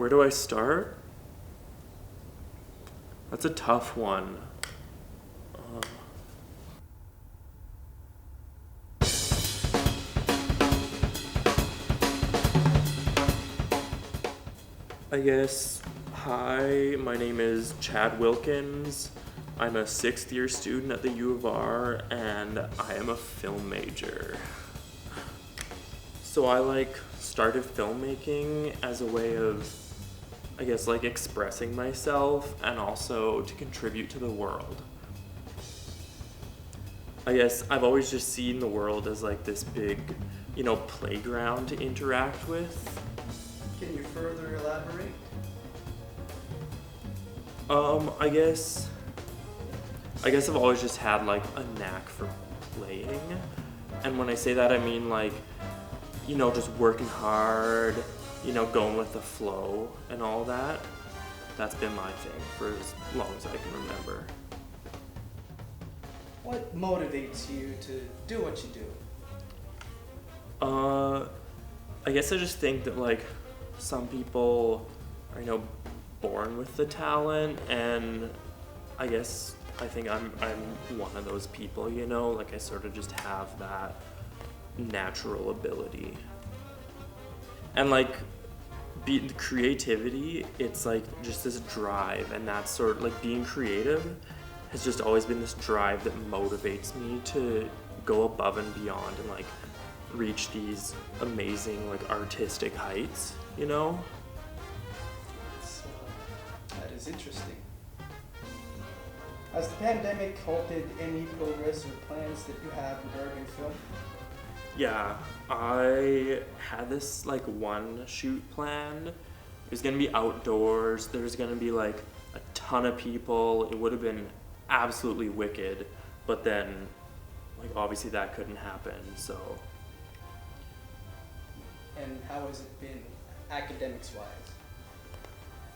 Where do I start? That's a tough one. I guess, hi, my name is Chad Wilkins. I'm a 6th-year student at the U of R, and I am a film major. So I started filmmaking as a way of, I guess, expressing myself and also to contribute to the world. I guess I've always just seen the world as this big, playground to interact with. Can you further elaborate? I guess I've always just had a knack for playing. And when I say that, I mean just working hard, going with the flow and all that. That's been my thing for as long as I can remember. What motivates you to do what you do? I guess I just think that some people are, born with the talent, and I think I'm one of those people, I sort of just have that natural ability. And the creativity, it's just this drive, and that's sort of being creative has just always been this drive that motivates me to go above and beyond and reach these amazing artistic heights, That is interesting. Has the pandemic halted any progress or plans that you have regarding film? Yeah, I had this one shoot planned. It was gonna be outdoors. There was gonna be a ton of people. It would have been absolutely wicked, but then obviously that couldn't happen. So. And how has it been academics-wise?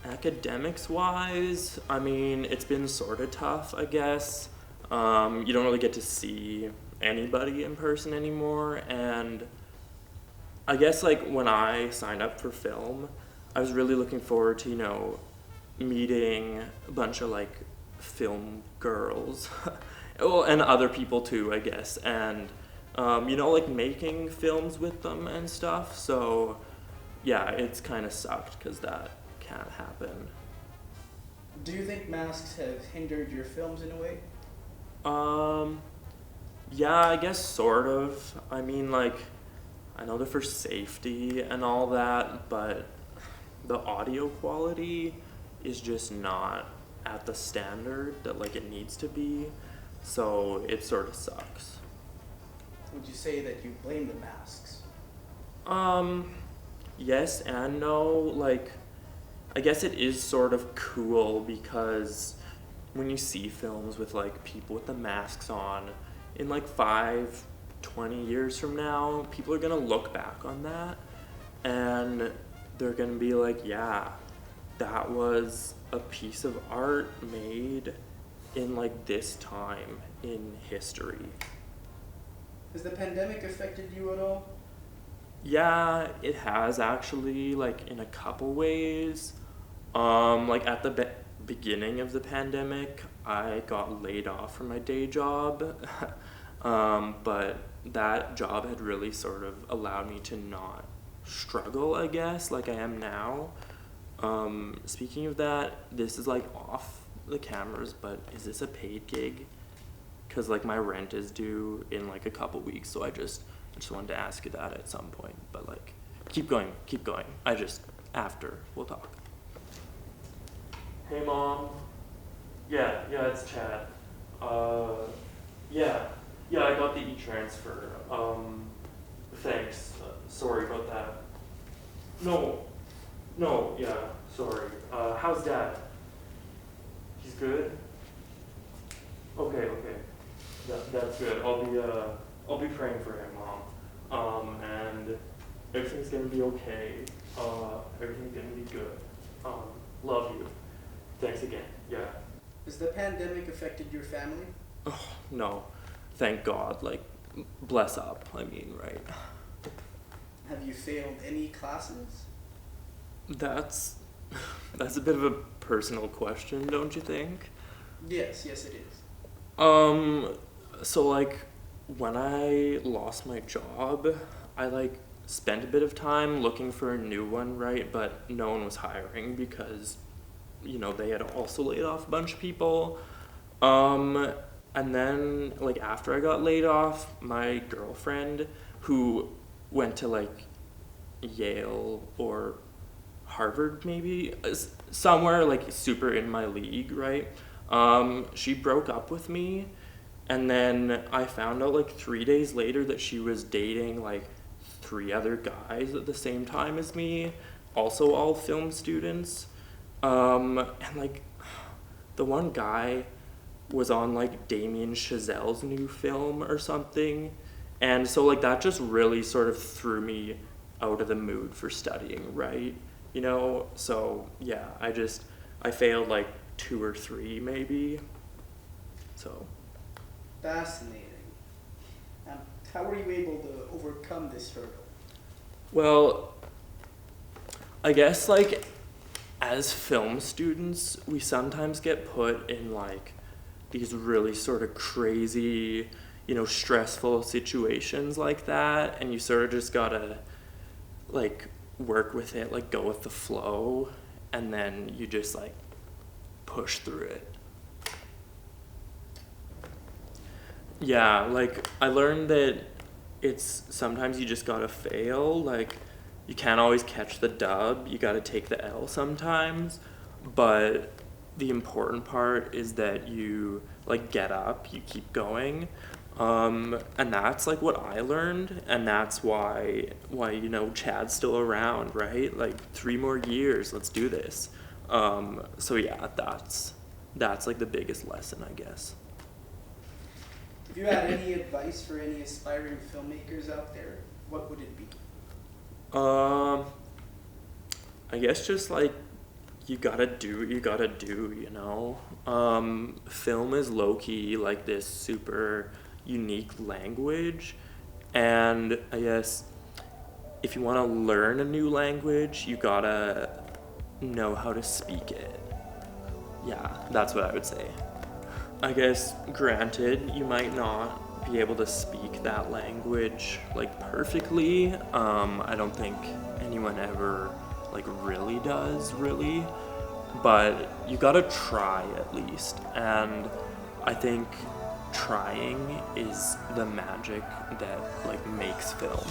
Academics-wise, I mean, it's been sort of tough, I guess. You don't really get to see anybody in person anymore, and I guess when I signed up for film, I was really looking forward to, meeting a bunch of film girls, well, and other people too, I guess, and making films with them and stuff. So yeah, it's kind of sucked because that can't happen. Do you think masks have hindered your films in a way? Yeah, I guess sort of. I mean, I know they're for safety and all that, but the audio quality is just not at the standard that it needs to be, so it sort of sucks. Would you say that you blame the masks? Yes and no. I guess it is sort of cool because when you see films with people with the masks on, in 5, 20 years from now, people are gonna look back on that and they're gonna be yeah, that was a piece of art made in this time in history. Has the pandemic affected you at all? Yeah, it has actually, in a couple ways. At the beginning of the pandemic, I got laid off from my day job, but that job had really sort of allowed me to not struggle, I guess, like I am now. Speaking of that, this is off the cameras, but is this a paid gig? Because my rent is due in a couple weeks, so I just wanted to ask you that at some point. But keep going. After we'll talk. Hey Mom. Yeah, it's Chad. Yeah, I got the e-transfer. Thanks. Sorry about that. No, yeah, sorry. How's Dad? He's good? Okay. That's good. I'll be praying for him, Mom. And everything's gonna be okay. Everything's gonna be good. Love you. Thanks again. Yeah. Has the pandemic affected your family? Oh, no. Thank God. Bless up, I mean, right? Have you failed any classes? That's That's a bit of a personal question, don't you think? Yes, yes, it is. So like when I lost my job, I like spent a bit of time looking for a new one, right? But no one was hiring because, they had also laid off a bunch of people. Um, and then like after I got laid off, my girlfriend who went to like Yale or Harvard maybe, somewhere like super in my league, right? She broke up with me, and then I found out like 3 days later that she was dating like three other guys at the same time as me, also all film students. And like the one guy was on like Damien Chazelle's new film or something. And so like that just really sort of threw me out of the mood for studying, right? So yeah, I failed like two or three maybe. So Fascinating. How were you able to overcome this hurdle? well, I guess like as film students, we sometimes get put in like these really sort of crazy, stressful situations like that, and you sort of just gotta like work with it, like go with the flow, and then you just like push through it. Yeah, like I learned that it's sometimes you just gotta fail. Like you can't always catch the dub. You gotta take the L sometimes. But the important part is that you like get up, you keep going. And that's like what I learned, and that's why Chad's still around, right? Like 3 more years, let's do this. So yeah, that's like the biggest lesson, I guess. If you had any advice for any aspiring filmmakers out there, what would it be? Um, I guess just like you gotta do what you gotta do. Film is low key like this super unique language, and I guess if you want to learn a new language, you gotta know how to speak it. Yeah, that's what I would say. I guess, granted, you might not be able to speak that language like perfectly. I don't think anyone ever like really does, really. But you gotta try at least. And I think trying is the magic that like makes film.